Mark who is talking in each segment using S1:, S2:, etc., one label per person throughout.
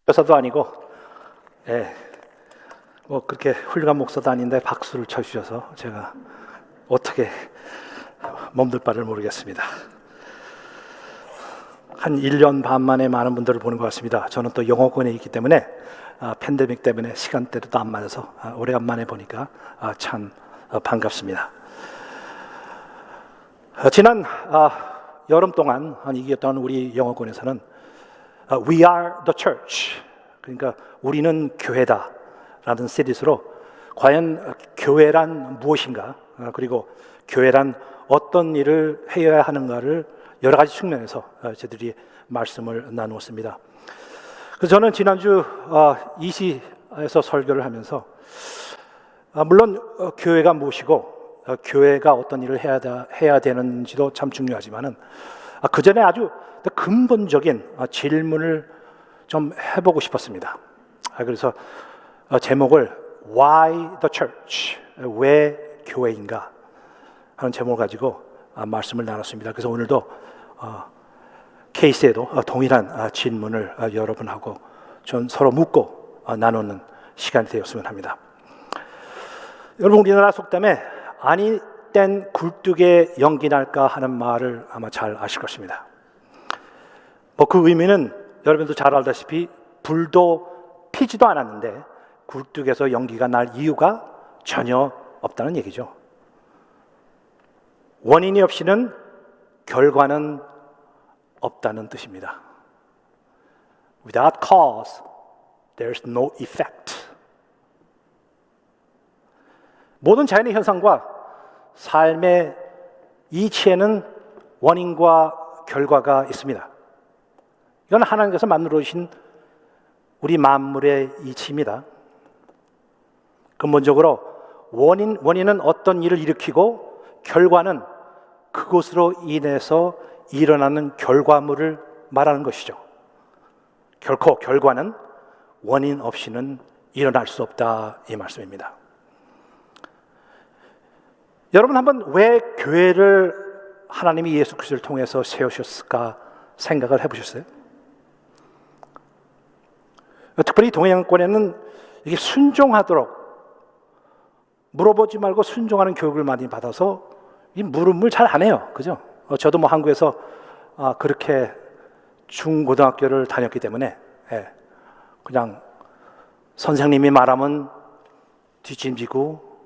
S1: 교사도 아니고, 뭐 그렇게 훌륭한 목사도 아닌데 박수를 쳐주셔서 제가 어떻게 몸둘 바를 모르겠습니다. 한 1년 반 만에 많은 분들을 보는 것 같습니다. 저는 또 영어권에 있기 때문에 팬데믹 때문에 시간대도 안 맞아서 오래간만에 보니까 참 반갑습니다. 지난 여름 동안 한 2개월 동안 우리 영어권에서는 We are the church, 그러니까 우리는 교회다 라는 시리즈로 과연 교회란 무엇인가, 그리고 교회란 어떤 일을 해야 하는가를 여러 가지 측면에서 저희들이 말씀을 나누었습니다. 그래서 저는 지난주 이시에서 설교를 하면서 물론 교회가 무엇이고 교회가 어떤 일을 해야 되는지도 참 중요하지만은 그 전에 아주 근본적인 질문을 좀 해보고 싶었습니다. 그래서 제목을 Why the Church? 왜 교회인가? 하는 제목을 가지고 말씀을 나눴습니다. 그래서 오늘도 케이스에도 동일한 질문을 여러분하고 좀 서로 묻고 나누는 시간이 되었으면 합니다. 여러분, 우리나라 속담에 아니 땐 굴뚝에 연기 날까 하는 말을 아마 잘 아실 것입니다. 그 의미는 여러분도 잘 알다시피 불도 피지도 않았는데 굴뚝에서 연기가 날 이유가 전혀 없다는 얘기죠. 원인이 없이는 결과는 없다는 뜻입니다. Without cause, there's no effect. 모든 자연의 현상과 삶의 이치에는 원인과 결과가 있습니다. 이건 하나님께서 만들어 주신 우리 만물의 이치입니다. 근본적으로 원인은 어떤 일을 일으키고 결과는 그것으로 인해서 일어나는 결과물을 말하는 것이죠. 결코 결과는 원인 없이는 일어날 수 없다, 이 말씀입니다. 여러분, 한번 왜 교회를 하나님이 예수 그리스도를 통해서 세우셨을까 생각을 해보셨어요? 특별히 동양권에는 이게 순종하도록 물어보지 말고 순종하는 교육을 많이 받아서 이 물음을 잘 안 해요. 그죠? 저도 뭐 한국에서 그렇게 중고등학교를 다녔기 때문에 그냥 선생님이 말하면 뒷짐지고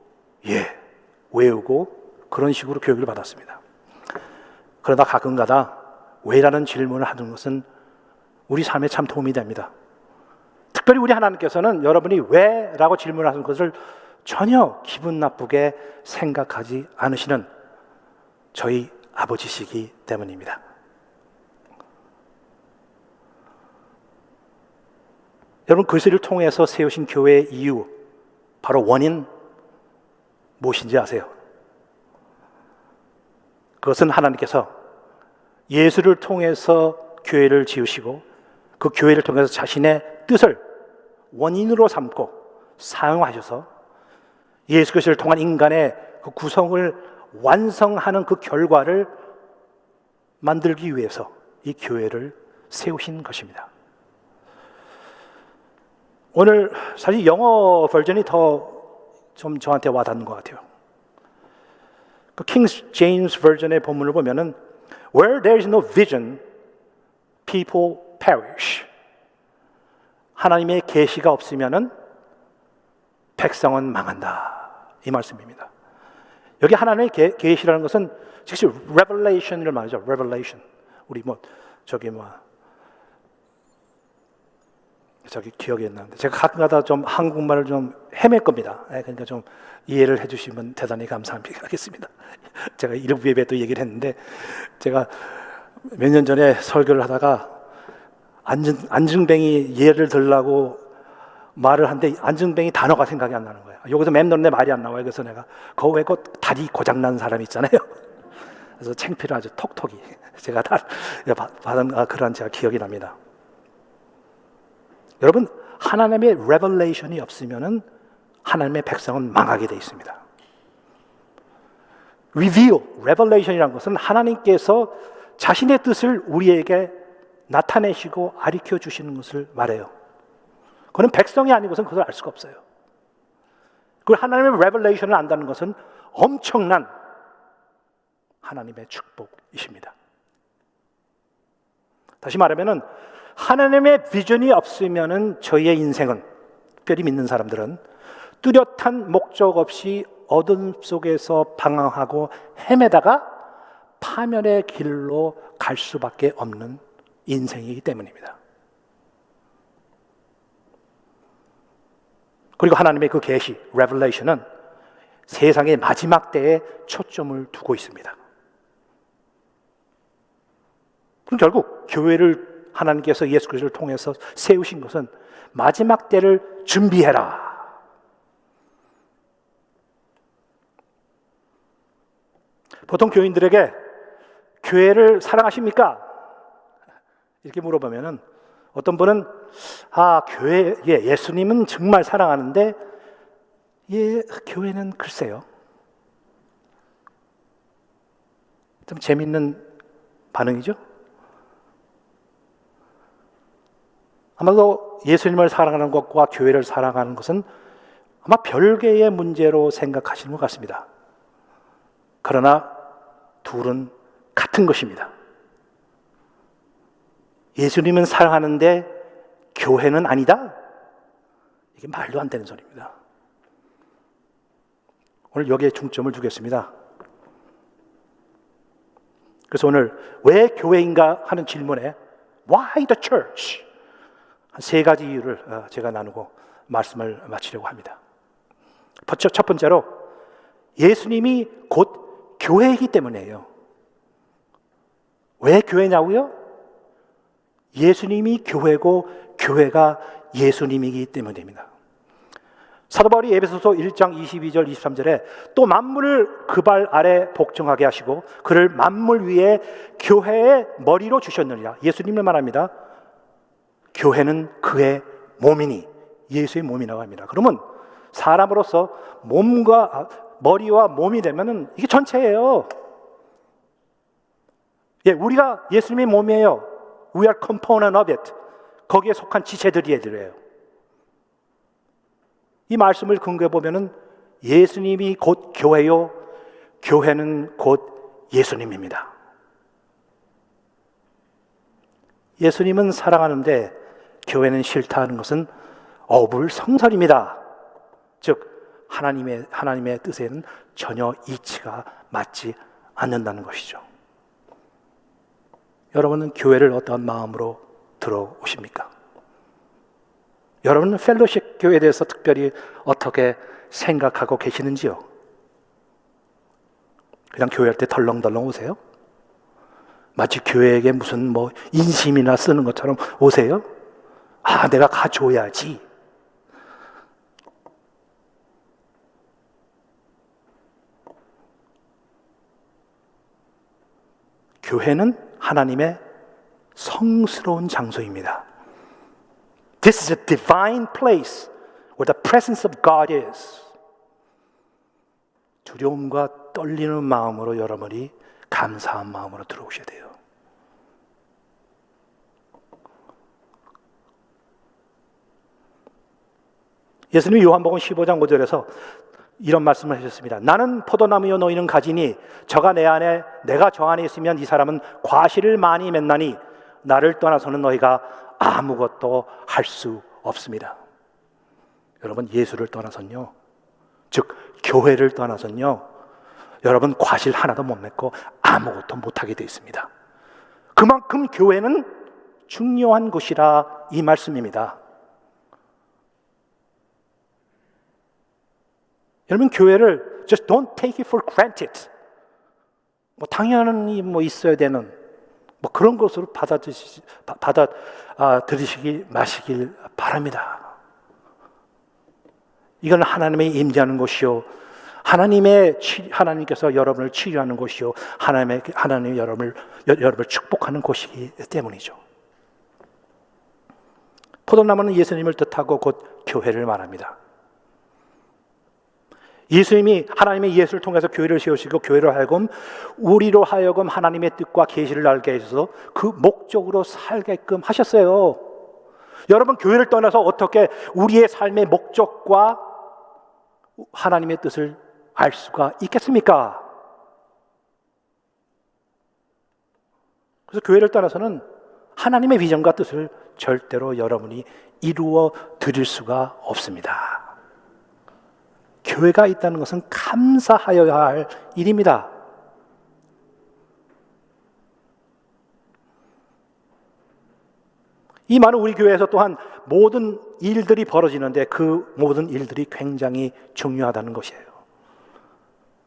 S1: 외우고 그런 식으로 교육을 받았습니다. 그러다 가끔가다 왜라는 질문을 하는 것은 우리 삶에 참 도움이 됩니다. 특별히 우리 하나님께서는 여러분이 왜라고 질문하는 것을 전혀 기분 나쁘게 생각하지 않으시는 저희 아버지시기 때문입니다. 여러분, 그리스도를 통해서 세우신 교회의 이유, 바로 원인 무엇인지 아세요? 그것은 하나님께서 예수를 통해서 교회를 지으시고 그 교회를 통해서 자신의 뜻을 원인으로 삼고 사용하셔서 예수 그리스도를 통한 인간의 그 구성을 완성하는 그 결과를 만들기 위해서 이 교회를 세우신 것입니다. 오늘 사실 영어 버전이 더 좀 저한테 와닿는 것 같아요. 그 킹 제임스 버전의 본문을 보면은 Where there is no vision, people perish. 하나님의 계시가 없으면은 백성은 망한다, 이 말씀입니다. 여기 하나님의 계시라는 것은 즉시 revelation을 말하죠. revelation. 우리 기억이 안 나는데 제가 가끔가다 좀 한국말을 좀 헤맬 겁니다. 그러니까 좀 이해를 해주시면 대단히 감사하겠습니다. 제가 일부 예배도 얘기를 했는데 제가 몇 년 전에 설교를 하다가 안증뱅이 예를 들라고 말을 하는데 안증뱅이 단어가 생각이 안 나는 거예요. 여기서 맴도는데 말이 안 나와요. 그래서 내가 그 왜 그 다리 고장난 사람 있잖아요. 그래서 창피를 아주 톡톡이 제가 다 받은 그런 제가 기억이 납니다. 여러분, 하나님의 레벨레이션이 없으면은 하나님의 백성은 망하게 되어 있습니다. reveal, revelation이라는 것은 하나님께서 자신의 뜻을 우리에게 나타내시고 가르쳐 주시는 것을 말해요. 그는 백성이 아니고선 그것을 알 수가 없어요. 그 하나님의 레벨레이션을 안다는 것은 엄청난 하나님의 축복이십니다. 다시 말하면은 하나님의 비전이 없으면은 저희의 인생은, 특별히 믿는 사람들은 뚜렷한 목적 없이 어둠 속에서 방황하고 헤매다가 파멸의 길로 갈 수밖에 없는 인생이기 때문입니다. 그리고 하나님의 그 계시, 레벨레이션은 세상의 마지막 때에 초점을 두고 있습니다. 그럼 결국 교회를 하나님께서 예수 그리스도를 통해서 세우신 것은 마지막 때를 준비해라. 보통 교인들에게 교회를 사랑하십니까? 이렇게 물어보면은 어떤 분은 교회, 예수님은 정말 사랑하는데 교회는 글쎄요. 좀 재밌는 반응이죠? 아마도 예수님을 사랑하는 것과 교회를 사랑하는 것은 아마 별개의 문제로 생각하시는 것 같습니다. 그러나 둘은 같은 것입니다. 예수님은 사랑하는데 교회는 아니다? 이게 말도 안 되는 소리입니다. 오늘 여기에 중점을 두겠습니다. 그래서 오늘 왜 교회인가 하는 질문에 Why the church? 한 세 가지 이유를 제가 나누고 말씀을 마치려고 합니다. 첫 번째로 예수님이 곧 교회이기 때문이에요. 왜 교회냐고요? 예수님이 교회고 교회가 예수님이기 때문입니다. 사도 바울이 에베소서 1장 22절 23절에 또 만물을 그 발 아래 복종하게 하시고 그를 만물 위에 교회의 머리로 주셨느니라. 예수님을 말합니다. 교회는 그의 몸이니, 예수의 몸이라고 합니다. 그러면 사람으로서 머리와 몸이 되면은 이게 전체예요. 우리가 예수님의 몸이에요. We are component of it. 거기에 속한 지체들이 애들이에요. 이 말씀을 근거해 보면은 예수님이 곧 교회요, 교회는 곧 예수님입니다. 예수님은 사랑하는데 교회는 싫다 하는 것은 어불성설입니다. 즉 하나님의 뜻에는 전혀 이치가 맞지 않는다는 것이죠. 여러분은 교회를 어떤 마음으로 들어오십니까? 여러분은 펠로십 교회에 대해서 특별히 어떻게 생각하고 계시는지요? 그냥 교회할 때 덜렁덜렁 오세요? 마치 교회에게 무슨 인심이나 쓰는 것처럼 오세요? 내가 가줘야지. 교회는 하나님의 성스러운 장소입니다. This is a divine place where the presence of God is. 두려움과 떨리는 마음으로 여러분이 감사한 마음으로 들어오셔야 돼요. 예수님이 요한복음 15장 5절에서 이런 말씀을 하셨습니다. 나는 포도나무요 너희는 가지니 저가 내 안에 내가 저 안에 있으면 이 사람은 과실을 많이 맺나니 나를 떠나서는 너희가 아무것도 할 수 없습니다. 여러분 예수를 떠나서는요, 즉 교회를 떠나서는요, 여러분 과실 하나도 못 맺고 아무것도 못하게 되어 있습니다. 그만큼 교회는 중요한 곳이라 이 말씀입니다. 여러분 교회를 just don't take it for granted. 당연히 있어야 되는 그런 것으로 받아들이시기 마시길 바랍니다. 이건 하나님의 임재하는 곳이요, 하나님께서 여러분을 치유하는 곳이요, 하나님이 여러분을 축복하는 곳이기 때문이죠. 포도나무는 예수님을 뜻하고 곧 교회를 말합니다. 예수님이 하나님의 예수를 통해서 교회를 세우시고 교회로 하여금 우리로 하여금 하나님의 뜻과 계시를 알게 해서 그 목적으로 살게끔 하셨어요. 여러분, 교회를 떠나서 어떻게 우리의 삶의 목적과 하나님의 뜻을 알 수가 있겠습니까? 그래서 교회를 떠나서는 하나님의 비전과 뜻을 절대로 여러분이 이루어 드릴 수가 없습니다. 교회가 있다는 것은 감사하여야 할 일입니다. 이 많은 우리 교회에서 또한 모든 일들이 벌어지는데 그 모든 일들이 굉장히 중요하다는 것이에요.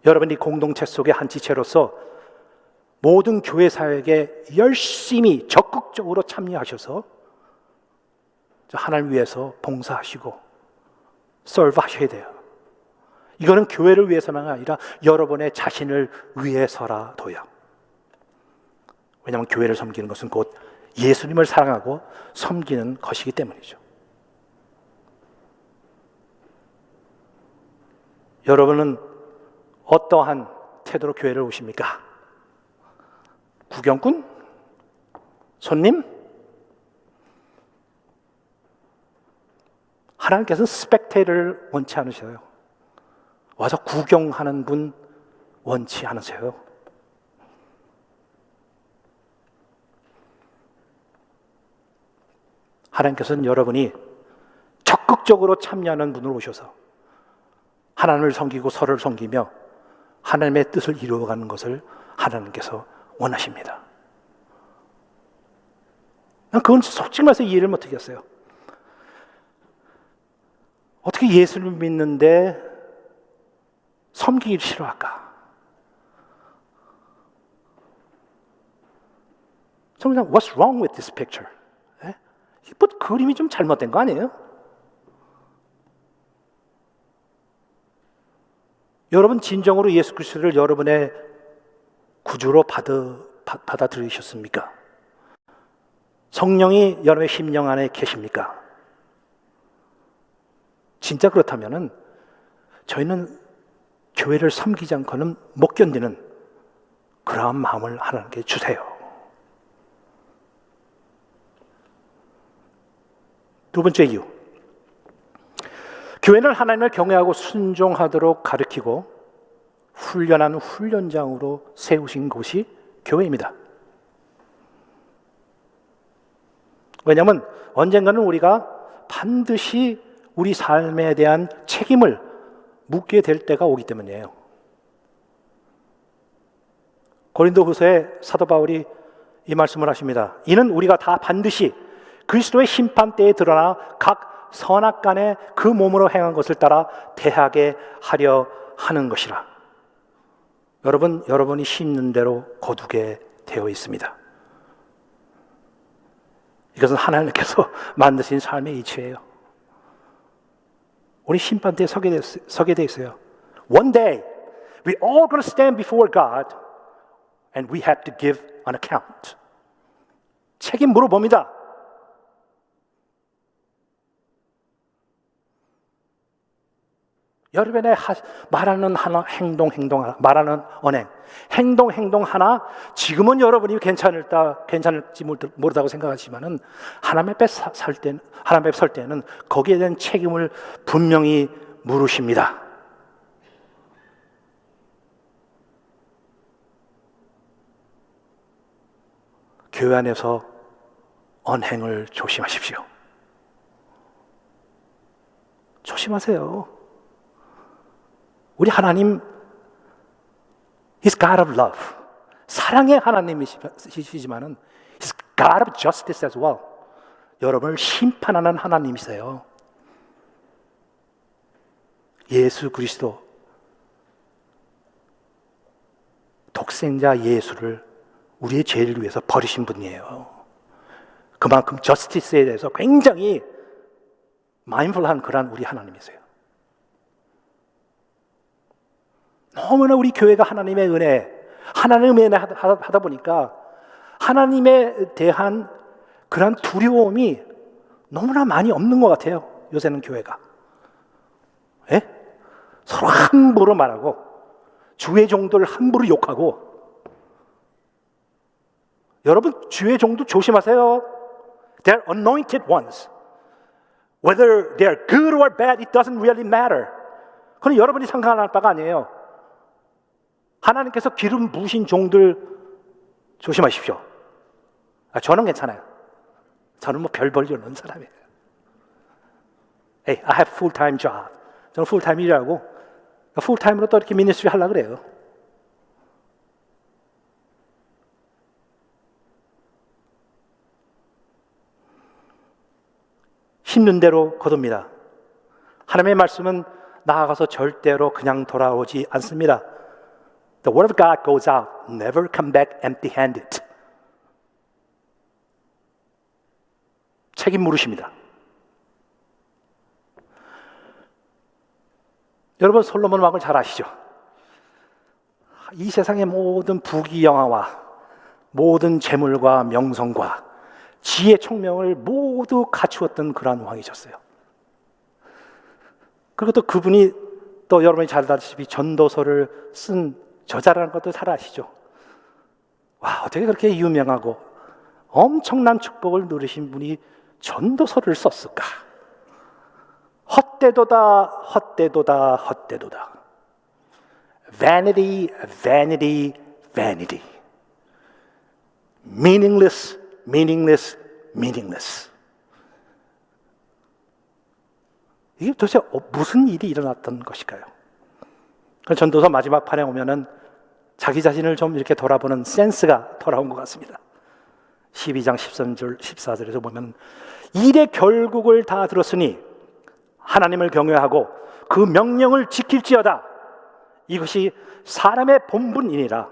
S1: 여러분이 공동체 속의 한 지체로서 모든 교회 사역에 열심히 적극적으로 참여하셔서 하나님을 위해서 봉사하시고 서브하셔야 돼요. 이거는 교회를 위해서만 아니라 여러분의 자신을 위해서라도요. 왜냐하면 교회를 섬기는 것은 곧 예수님을 사랑하고 섬기는 것이기 때문이죠. 여러분은 어떠한 태도로 교회를 오십니까? 구경꾼? 손님? 하나님께서는 스펙테이터를 원치 않으셔요. 와서 구경하는 분 원치 않으세요. 하나님께서는 여러분이 적극적으로 참여하는 분으로 오셔서 하나님을 섬기고 서로를 섬기며 하나님의 뜻을 이루어가는 것을 하나님께서 원하십니다. 난 그건 솔직히 말해서 이해를 못하겠어요. 어떻게 예수를 믿는데 섬기기를 싫어할까? 그냥 What's wrong with this picture? 뭐 그림이 좀 잘못된 거 아니에요? 여러분 진정으로 예수 그리스도를 여러분의 구주로 받아들이셨습니까? 성령이 여러분의 심령 안에 계십니까? 진짜 그렇다면은 저희는 교회를 섬기지 않고는 못 견디는 그러한 마음을 하나님께 주세요. 두 번째 이유, 교회는 하나님을 경외하고 순종하도록 가르치고 훈련한 훈련장으로 세우신 곳이 교회입니다. 왜냐하면 언젠가는 우리가 반드시 우리 삶에 대한 책임을 묻게 될 때가 오기 때문이에요. 고린도후서에 사도 바울이 이 말씀을 하십니다. 이는 우리가 다 반드시 그리스도의 심판대에 드러나 각 선악간에 그 몸으로 행한 것을 따라 대하게 하려 하는 것이라. 여러분이 심는 대로 거두게 되어 있습니다. 이것은 하나님께서 만드신 삶의 이치예요. 우리 심판대에 서게 돼 있어요. One day, we all going to stand before God and we have to give an account. 책임 물어봅니다. 여러분의 말하는 하나, 행동 하나, 말하는 언행, 행동 하나, 지금은 여러분이 괜찮을지 모르다고 생각하지만은 하나님 앞에 설 때는 거기에 대한 책임을 분명히 물으십니다. 교회 안에서 언행을 조심하십시오. 조심하세요. 우리 하나님 He's God of love. 사랑의 하나님이시지만은 He's God of justice as well. 여러분을 심판하는 하나님이세요. 예수 그리스도 독생자 예수를 우리의 죄를 위해서 버리신 분이에요. 그만큼 저스티스에 대해서 굉장히 마인드풀한 그런 우리 하나님이세요. 너무나 우리 교회가 하나님의 은혜 하다 보니까 하나님에 대한 그런 두려움이 너무나 많이 없는 것 같아요. 요새는 교회가. 예? 서로 함부로 말하고 주의 종들을 함부로 욕하고. 여러분 주의 종도 조심하세요. They're anointed ones. Whether they're good or bad, it doesn't really matter. 그건 여러분이 생각할 바가 아니에요. 하나님께서 기름 부으신 종들 조심하십시오. 저는 괜찮아요. 저는 뭐 별 볼 일 없는 사람이에요. Hey, I have full-time job. 저는 풀타임 일하고 풀타임으로 또 이렇게 미니스트리 하려고 그래요. 심는 대로 거둡니다. 하나님의 말씀은 나아가서 절대로 그냥 돌아오지 않습니다. The word of God goes out, never come back empty-handed. 책임 물으십니다. 여러분 솔로몬 왕을 잘 아시죠? 이 세상의 모든 부귀영화와 모든 재물과 명성과 지혜 총명을 모두 갖추었던 그러한 왕이셨어요. 그리고 또 그분이 또 여러분이 잘 아시다시피 전도서를 쓴 저자라는 것도 잘 아시죠? 와, 어떻게 그렇게 유명하고 엄청난 축복을 누리신 분이 전도서를 썼을까? 헛되도다, 헛되도다, 헛되도다. Vanity, vanity, vanity. Meaningless, meaningless, meaningless. 이게 도대체 무슨 일이 일어났던 것일까요? 전도서 마지막 판에 오면은 자기 자신을 좀 이렇게 돌아보는 센스가 돌아온 것 같습니다. 12장 13절, 14절에서 보면 일의 결국을 다 들었으니 하나님을 경외하고 그 명령을 지킬지어다. 이것이 사람의 본분이니라.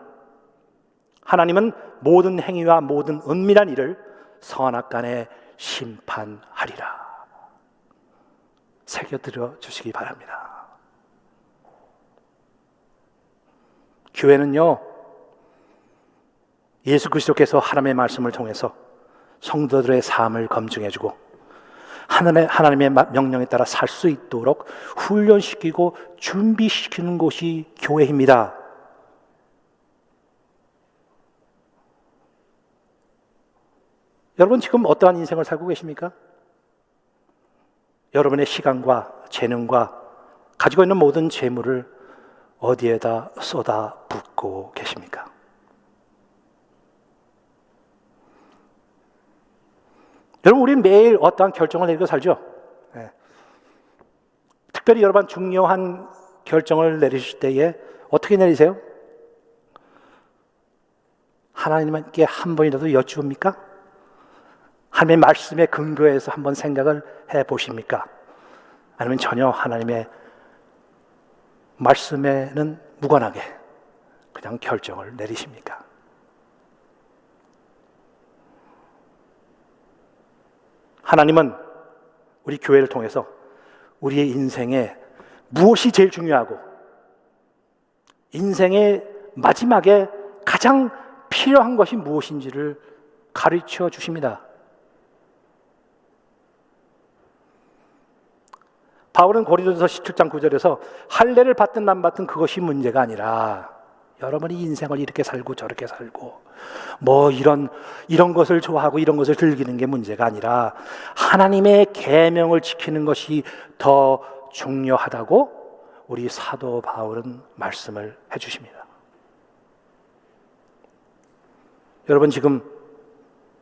S1: 하나님은 모든 행위와 모든 은밀한 일을 선악간에 심판하리라. 새겨들어 주시기 바랍니다. 교회는요, 예수 그리스도께서 하나님의 말씀을 통해서 성도들의 삶을 검증해주고 하나님의 명령에 따라 살 수 있도록 훈련시키고 준비시키는 곳이 교회입니다. 여러분 지금 어떠한 인생을 살고 계십니까? 여러분의 시간과 재능과 가지고 있는 모든 재물을 어디에다 쏟아붓고 계십니까? 여러분 우리는 매일 어떠한 결정을 내리고 살죠? 네. 특별히 여러분 중요한 결정을 내리실 때에 어떻게 내리세요? 하나님께 한 번이라도 여쭈옵니까? 하나님의 말씀에 근거해서 한번 생각을 해보십니까? 아니면 전혀 하나님의 말씀에는 무관하게 그냥 결정을 내리십니까? 하나님은 우리 교회를 통해서 우리의 인생에 무엇이 제일 중요하고 인생의 마지막에 가장 필요한 것이 무엇인지를 가르쳐 주십니다. 바울은 고린도서 17장 9절에서 할례를 받든 안 받든 그것이 문제가 아니라 여러분이 인생을 이렇게 살고 저렇게 살고 뭐 이런 것을 좋아하고 이런 것을 즐기는 게 문제가 아니라 하나님의 계명을 지키는 것이 더 중요하다고 우리 사도 바울은 말씀을 해주십니다. 여러분 지금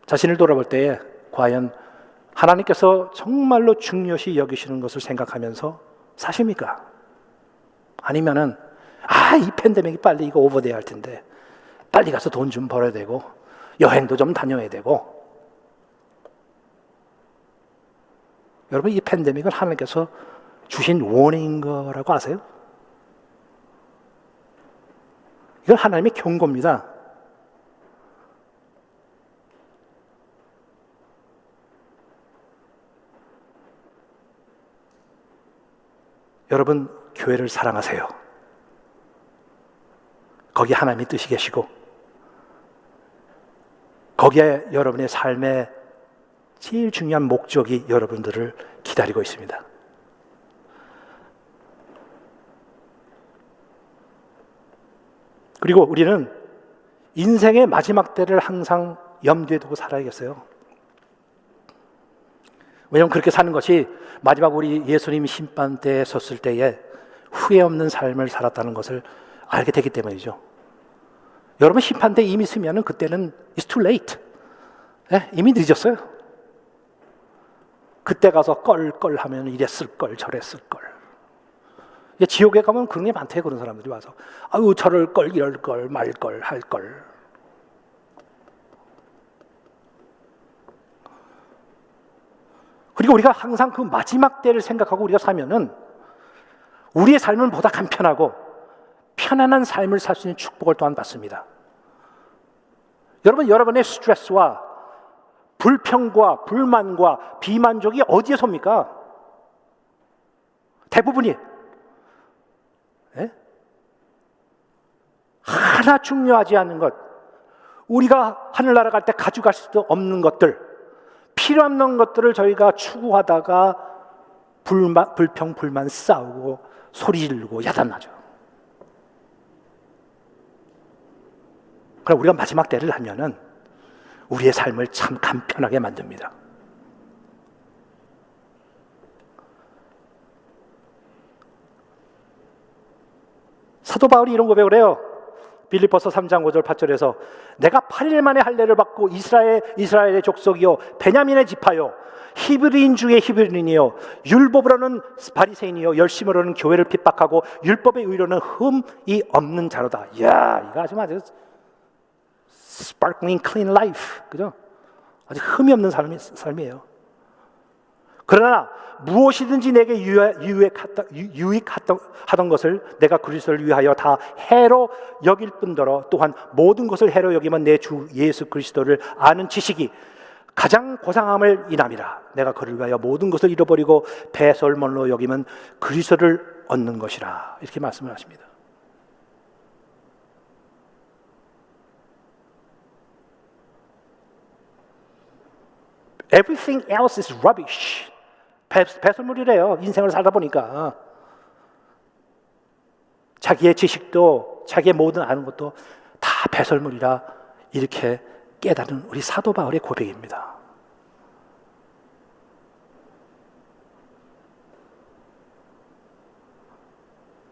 S1: 자신을 돌아볼 때에 과연 하나님께서 정말로 중요시 여기시는 것을 생각하면서 사십니까? 아니면은 이 팬데믹이 빨리 이거 오버돼야 할 텐데 빨리 가서 돈 좀 벌어야 되고 여행도 좀 다녀야 되고. 여러분 이 팬데믹은 하나님께서 주신 워닝인 거라고 아세요? 이건 하나님의 경고입니다. 여러분 교회를 사랑하세요. 거기 하나님이 뜻이 계시고 거기에 여러분의 삶의 제일 중요한 목적이 여러분들을 기다리고 있습니다. 그리고 우리는 인생의 마지막 때를 항상 염두에 두고 살아야겠어요. 왜냐하면 그렇게 사는 것이 마지막 우리 예수님 심판대에 섰을 때에 후회 없는 삶을 살았다는 것을 알게 되기 때문이죠. 여러분 심판대에 이미 서면 그때는 it's too late. 네? 이미 늦었어요. 그때 가서 껄껄하면 이랬을걸 저랬을걸. 지옥에 가면 그런 게 많대요. 그런 사람들이 와서 아유 저럴걸 이럴걸 말걸 할걸. 그리고 우리가 항상 그 마지막 때를 생각하고 우리가 사면은 우리의 삶은 보다 간편하고 편안한 삶을 살 수 있는 축복을 또한 받습니다. 여러분, 여러분의 스트레스와 불평과 불만과 비만족이 어디에 섭니까? 대부분이 하나 중요하지 않은 것, 우리가 하늘나라 갈 때 가져갈 수도 없는 것들, 필요 없는 것들을 저희가 추구하다가 불평, 불만 싸우고 소리 지르고 야단나죠. 그럼 우리가 마지막 때를 하면은 우리의 삶을 참 간편하게 만듭니다. 사도 바울이 이런 고백을 해요. 빌립보서 3장 5절 8절에서 내가 8일 만에 할례를 받고 이스라엘의 족속이요 베냐민의 지파요 히브리인 중에 히브리인이요 율법으로는 바리새인이요 열심으로는 교회를 핍박하고 율법의 의로는 흠이 없는 자로다. 이야, 이거 아주 sparkling clean life, 그죠? 아주 흠이 없는 삶이에요. 그러나 무엇이든지 내게 유익하던 것을 내가 그리스도를 위하여 다 해로 여길 뿐더러 또한 모든 것을 해로 여기면 내 주 예수 그리스도를 아는 지식이 가장 고상함을 인함이라. 내가 그를 위하여 모든 것을 잃어버리고 배설물로 여기면 그리스도를 얻는 것이라. 이렇게 말씀을 하십니다. Everything else is rubbish. 배설물이래요. 인생을 살다 보니까 자기의 지식도 자기의 모든 아는 것도 다 배설물이라 이렇게 깨달은 우리 사도 바울의 고백입니다.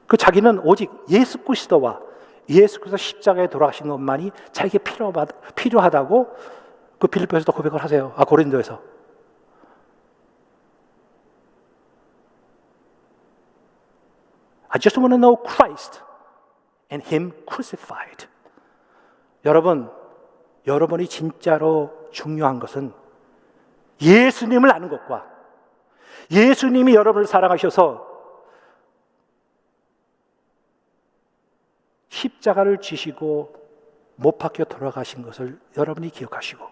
S1: 그 자기는 오직 예수 그리스도와 예수 그리스도 십자가에 돌아가신 것만이 자기에게 필요하다고 그 빌립보에서도 고백을 하세요. 고린도에서. I just want to know Christ and Him crucified. 여러분이 진짜로 중요한 것은 예수님을 아는 것과 예수님이 여러분을 사랑하셔서 십자가를 지시고 못 박혀 돌아가신 것을 여러분이 기억하시고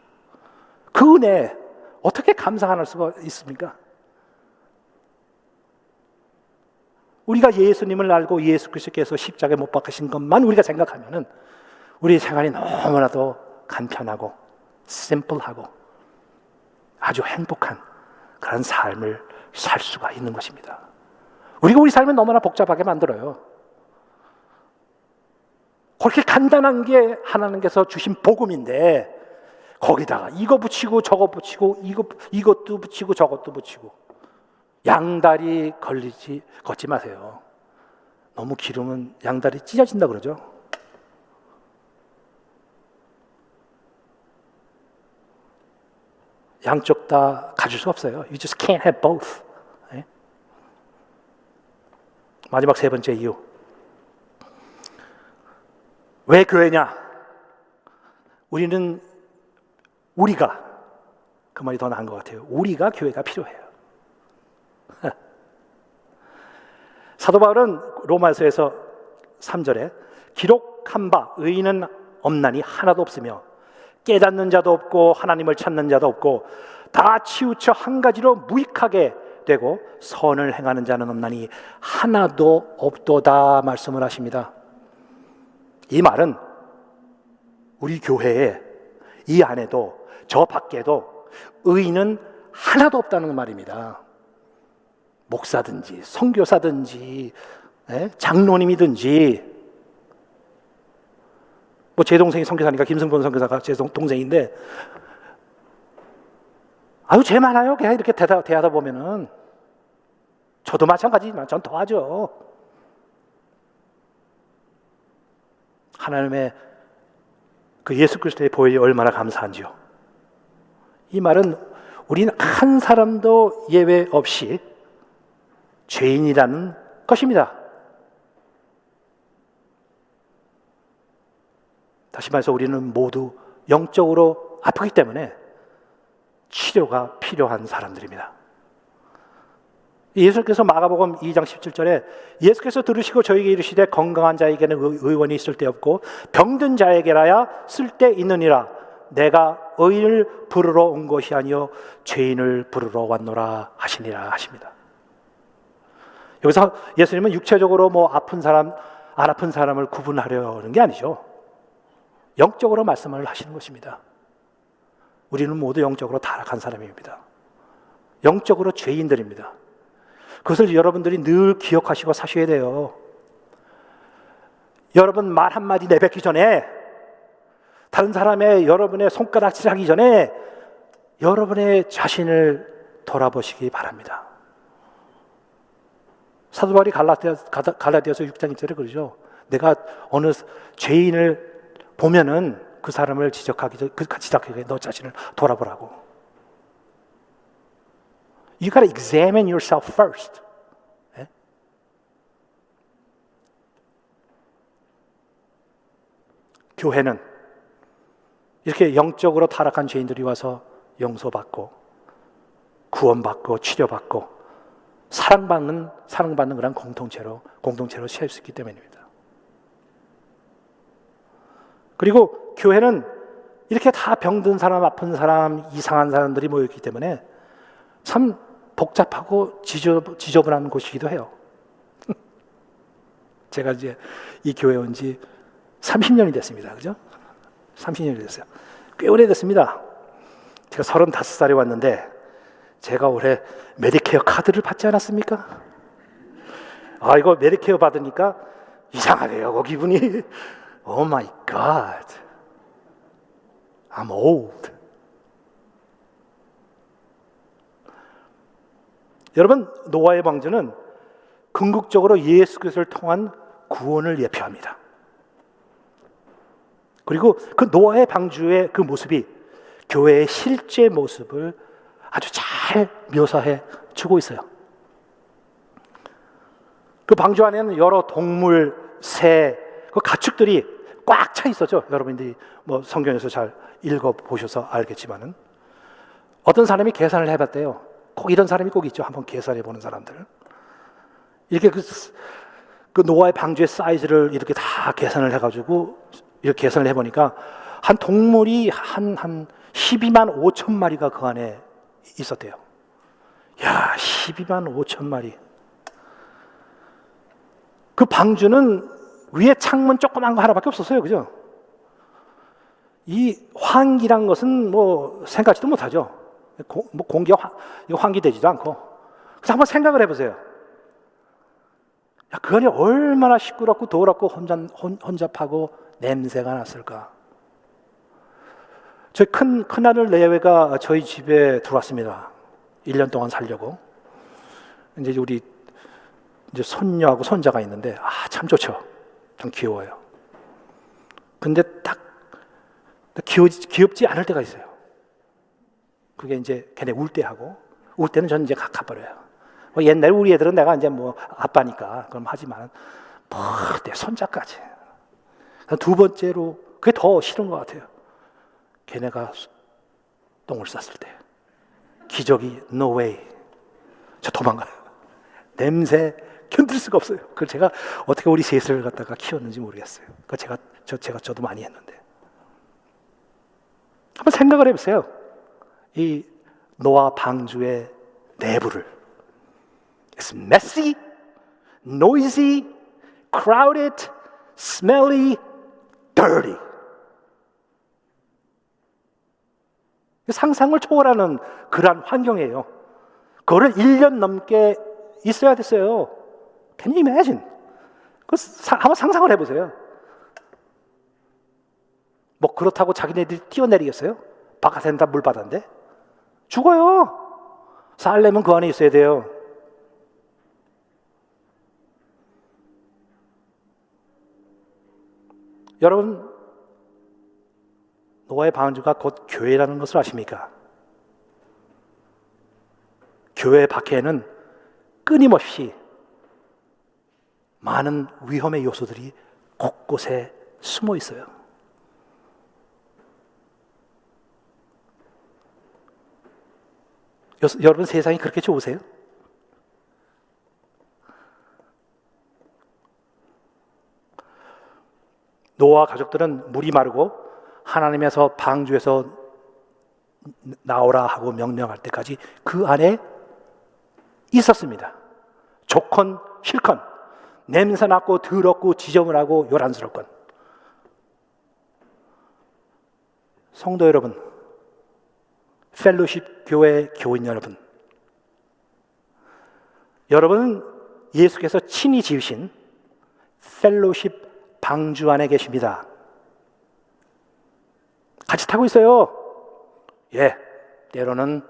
S1: 그 은혜에 어떻게 감사 안 할 수가 있습니까? 우리가 예수님을 알고 예수 그리스도께서 십자가에 못 박히신 것만 우리가 생각하면은 우리 생활이 너무나도 간편하고 심플하고 아주 행복한 그런 삶을 살 수가 있는 것입니다. 우리가 우리 삶을 너무나 복잡하게 만들어요. 그렇게 간단한 게 하나님께서 주신 복음인데 거기다가 이거 붙이고 저거 붙이고 이것도 붙이고 저것도 붙이고 양다리 걷지 마세요. 너무 기르면 양다리 찢어진다 그러죠. 양쪽 다 가질 수 없어요. You just can't have both. 네? 마지막 세 번째 이유. 왜 교회냐? 우리가 그 말이 더 나은 것 같아요. 우리가 교회가 필요해요. 사도 바울은 로마서에서 3절에 기록한 바 의인은 없나니 하나도 없으며 깨닫는 자도 없고 하나님을 찾는 자도 없고 다 치우쳐 한 가지로 무익하게 되고 선을 행하는 자는 없나니 하나도 없도다 말씀을 하십니다. 이 말은 우리 교회에 이 안에도 저 밖에도 의인은 하나도 없다는 말입니다. 목사든지 선교사든지 장로님이든지 제 동생이 선교사니까 김승권 선교사가 제 동생인데 아유, 죄 많아요. 그냥 이렇게 대하다 보면은. 저도 마찬가지지만 전 더하죠. 하나님의 그 예수 그리스도의 보혈이 얼마나 감사한지요. 이 말은 우리는 한 사람도 예외 없이 죄인이라는 것입니다. 다시 말해서 우리는 모두 영적으로 아프기 때문에 치료가 필요한 사람들입니다. 예수께서 마가복음 2장 17절에 예수께서 들으시고 저에게 이르시되 건강한 자에게는 의원이 있을 데 없고 병든 자에게라야 쓸데 있느니라. 내가 의인을 부르러 온 것이 아니요 죄인을 부르러 왔노라 하시니라 하십니다. 여기서 예수님은 육체적으로 뭐 아픈 사람, 안 아픈 사람을 구분하려는 게 아니죠. 영적으로 말씀을 하시는 것입니다. 우리는 모두 영적으로 타락한 사람입니다. 영적으로 죄인들입니다. 그것을 여러분들이 늘 기억하시고 사셔야 돼요. 여러분 말 한마디 내뱉기 전에, 다른 사람의 여러분의 손가락질 하기 전에 여러분의 자신을 돌아보시기 바랍니다. 사도 바울이 갈라디아서 6장 1절에 그러죠. 내가 어느 죄인을 보면은 그 사람을 지적하기 전에 너 자신을 돌아보라고. You gotta examine yourself first. 네? 교회는 이렇게 영적으로 타락한 죄인들이 와서 용서받고 구원받고 치료받고 사랑받는 그런 공동체로 세울 수 있기 때문입니다. 그리고 교회는 이렇게 다 병든 사람, 아픈 사람, 이상한 사람들이 모였기 때문에 참 복잡하고 지저분한 곳이기도 해요. 제가 이제 이 교회 온 지 30년이 됐습니다. 그죠? 30년이 됐어요. 꽤 오래됐습니다. 제가 35살에 왔는데 제가 올해 메디케어 카드를 받지 않았습니까? 아, 이거 메디케어 받으니까 이상하네요. 그 기분이. Oh my God. I'm old. 여러분, 노아의 방주는 궁극적으로 예수 그리스도를 통한 구원을 예표합니다. 그리고 그 노아의 방주의 그 모습이 교회의 실제 모습을 아주 잘 묘사해 주고 있어요. 그 방주 안에는 여러 동물, 새, 그 가축들이 꽉 차 있었죠. 여러분들이 뭐 성경에서 잘 읽어보셔서 알겠지만은 어떤 사람이 계산을 해봤대요. 꼭 이런 사람이 꼭 있죠. 한번 계산해보는 사람들. 이렇게 그 노아의 방주의 사이즈를 이렇게 다 계산을 해가지고 이렇게 계산을 해보니까 한 동물이 한 12만 5천 마리가 그 안에 있었대요. 야, 12만 5천 마리. 그 방주는 위에 창문 조그만 거 하나밖에 없었어요. 그죠? 이 환기란 것은 뭐 생각지도 못하죠. 뭐 공기가 환기되지도 않고. 그래서 한번 생각을 해보세요. 야, 그 안이 얼마나 시끄럽고 더럽고 혼잡하고 냄새가 났을까. 저희 큰아들 내외가 저희 집에 들어왔습니다. 1년 동안 살려고. 이제 우리 이제 손녀하고 손자가 있는데 참 좋죠. 좀 귀여워요. 근데 딱 귀엽지 않을 때가 있어요. 그게 이제 걔네 울 때는 저는 이제 가버려요. 뭐 옛날 우리 애들은 내가 이제 뭐 아빠니까 그럼 하지만 내 손자까지. 두 번째로 그게 더 싫은 것 같아요. 걔네가 똥을 쌌을 때 기저귀 no way. 저 도망가요. 냄새 견딜 수가 없어요. 그걸 제가 어떻게 우리 셋을 갖다가 키웠는지 모르겠어요. 저도 많이 했는데. 한번 생각을 해보세요. 이 노아 방주의 내부를. It's messy, noisy, crowded, smelly, dirty. 상상을 초월하는 그러한 환경이에요. 그거를 1년 넘게 있어야 됐어요. Can you imagine? 한번 상상을 해보세요. 뭐 그렇다고 자기네들이 뛰어내리겠어요? 바깥에는 다 물바다인데 죽어요. 살려면 그 안에 있어야 돼요. 여러분, 노아의 방주가 곧 교회라는 것을 아십니까? 교회 밖에는 끊임없이 많은 위험의 요소들이 곳곳에 숨어 있어요. 여러분, 세상이 그렇게 좋으세요? 노아 가족들은 물이 마르고 하나님에서 방주에서 나오라 하고 명령할 때까지 그 안에 있었습니다. 좋건 싫건, 냄새나고 더럽고 지저분하고 요란스럽건. 성도 여러분, 펠로십 교회 교인 여러분, 여러분은 예수께서 친히 지으신 펠로십 방주 안에 계십니다. 같이 타고 있어요. 때로는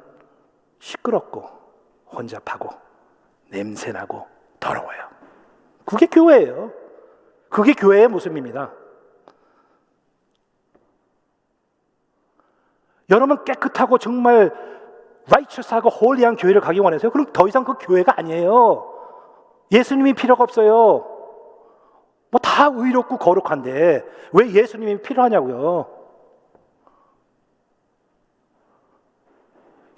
S1: 시끄럽고 혼잡하고 냄새나고 더러워요. 그게 교회예요. 그게 교회의 모습입니다. 여러분 깨끗하고 정말 righteous하고 홀리한 교회를 가기 원해서요? 그럼 더 이상 그 교회가 아니에요. 예수님이 필요가 없어요. 뭐 다 의롭고 거룩한데 왜 예수님이 필요하냐고요?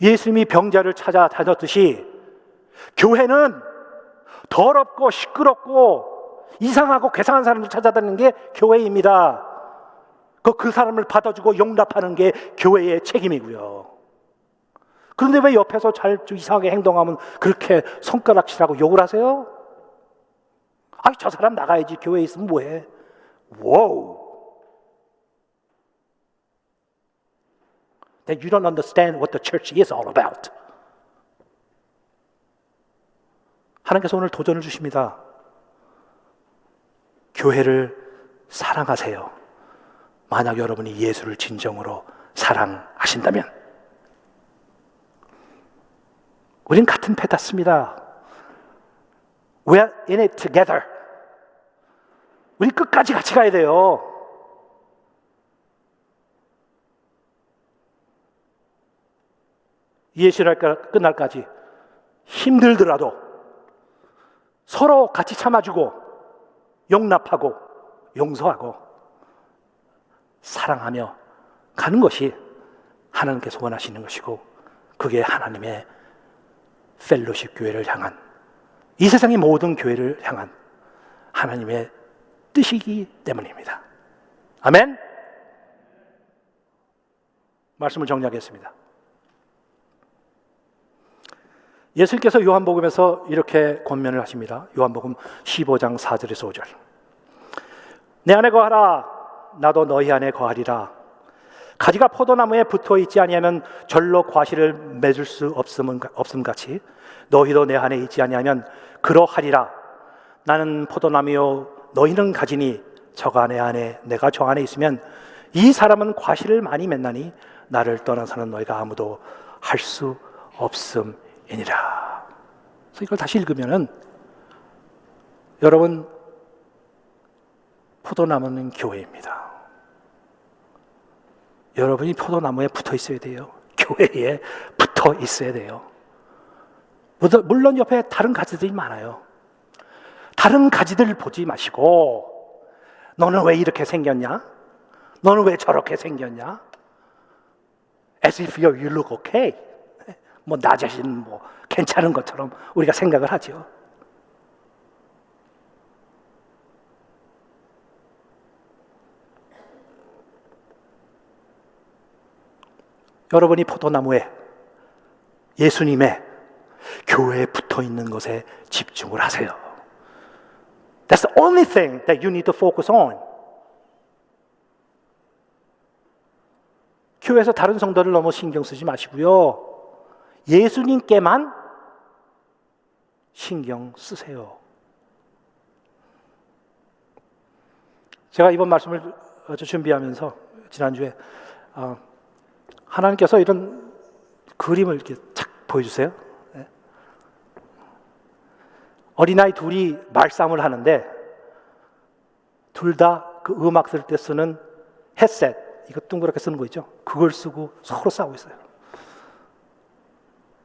S1: 예수님이 병자를 찾아 다녔듯이 교회는 더럽고 시끄럽고 이상하고 괴상한 사람들 찾아다니는 게 교회입니다. 그 사람을 받아주고 용납하는 게 교회의 책임이고요. 그런데 왜 옆에서 좀 이상하게 행동하면 그렇게 손가락질하고 욕을 하세요? 저 사람 나가야지. 교회에 있으면 뭐해? Whoa! That you don't understand what the church is all about. 하나님께서 오늘 도전을 주십니다. 교회를 사랑하세요. 만약 여러분이 예수를 진정으로 사랑하신다면. 우린 같은 배 탔습니다. We're in it together. 우리 끝까지 같이 가야 돼요. 예수를 끝날까지 힘들더라도 서로 같이 참아주고 용납하고 용서하고 사랑하며 가는 것이 하나님께서 원하시는 것이고, 그게 하나님의 펠로십 교회를 향한, 이 세상의 모든 교회를 향한 하나님의 뜻이기 때문입니다. 아멘. 말씀을 정리하겠습니다. 예수님께서 요한복음에서 이렇게 권면을 하십니다. 요한복음 15장 4절에서 5절. 내 안에 거하라, 나도 너희 안에 거하리라. 가지가 포도나무에 붙어 있지 아니하면 절로 과실을 맺을 수 없음 같이 너희도 내 안에 있지 아니하면 그러하리라. 나는 포도나무요 너희는 가지니 저가 내 안에 내가 저 안에 있으면 이 사람은 과실을 많이 맺나니 나를 떠나서는 너희가 아무도 할 수 없음이니라. 그래서 이걸 다시 읽으면은, 여러분, 포도나무는 교회입니다. 여러분이 포도나무에 붙어 있어야 돼요. 교회에 붙어 있어야 돼요. 물론 옆에 다른 가지들이 많아요. 다른 가지들을 보지 마시고, 너는 왜 이렇게 생겼냐? 너는 왜 저렇게 생겼냐? As if you look okay. 뭐 나 자신 뭐 괜찮은 것처럼 우리가 생각을 하죠. 여러분이 포도나무에, 예수님의 교회에 붙어 있는 것에 집중을 하세요. That's the only thing that you need to focus on. 교회에서 다른 성도를 너무 신경 쓰지 마시고요. 예수님께만 신경 쓰세요. 제가 이번 말씀을 준비하면서 지난주에 하나님께서 이런 그림을 이렇게 착 보여주세요. 예. 어린아이 둘이 말싸움을 하는데 둘 다 그 음악 들을 때 쓰는 헤드셋, 이거 둥그랗게 쓰는 거 있죠? 그걸 쓰고 서로 싸우고 있어요.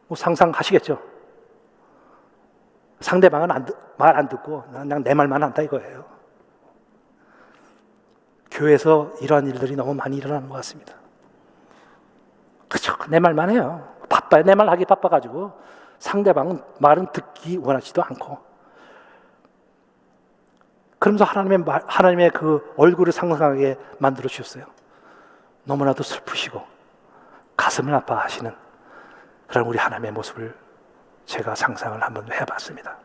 S1: 뭐 상상하시겠죠? 상대방은 말 안 듣고 그냥 내 말만 한다 이거예요. 교회에서 이러한 일들이 너무 많이 일어나는 것 같습니다. 그렇죠. 내 말만 해요. 바빠요. 내 말 하기 바빠가지고 상대방은 말은 듣기 원하지도 않고. 그러면서 하나님의 그 얼굴을 상상하게 만들어 주셨어요. 너무나도 슬프시고 가슴을 아파하시는 그런 우리 하나님의 모습을 제가 상상을 한번 해봤습니다.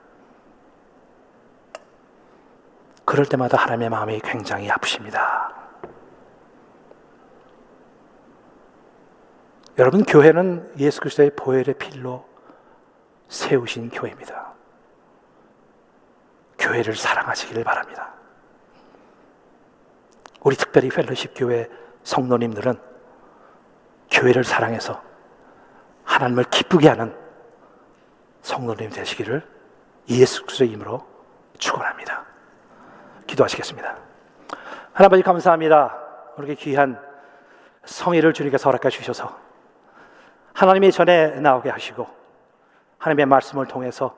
S1: 그럴 때마다 하나님의 마음이 굉장히 아프십니다. 여러분, 교회는 예수 그리스도의 보혈의 필로 세우신 교회입니다. 교회를 사랑하시기를 바랍니다. 우리 특별히 펠로십 교회 성도님들은 교회를 사랑해서 하나님을 기쁘게 하는 성도님 되시기를 예수 그리스도의 이름으로 축원합니다. 기도하시겠습니다. 하나님 아버지 감사합니다. 이렇게 귀한 성의를 주님께서 허락해 주셔서 하나님의 전에 나오게 하시고 하나님의 말씀을 통해서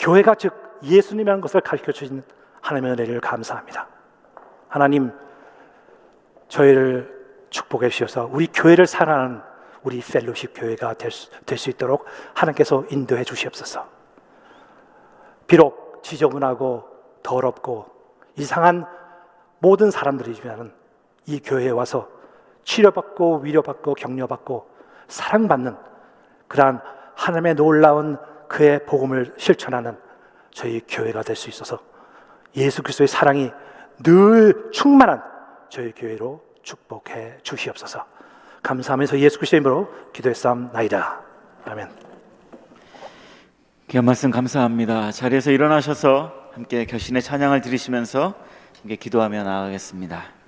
S1: 교회가 즉 예수님이라는 것을 가르쳐 주신 하나님의 은혜를 감사합니다. 하나님, 저희를 축복해 주셔서 우리 교회를 사랑하는 우리 펠로십 교회가 될 수 있도록 하나님께서 인도해 주시옵소서. 비록 지저분하고 더럽고 이상한 모든 사람들이지만 이 교회에 와서 치료받고 위로받고 격려받고 사랑받는 그러한 하나님의 놀라운 그의 복음을 실천하는 저희 교회가 될 수 있어서 예수 그리스도의 사랑이 늘 충만한 저희 교회로 축복해 주시옵소서. 감사하면서 예수 그리스도의 이름으로 기도했사옵나이다. 아멘.
S2: 귀한 말씀 감사합니다. 자리에서 일어나셔서 함께 결신의 찬양을 드리시면서 함께 기도하며 나아가겠습니다.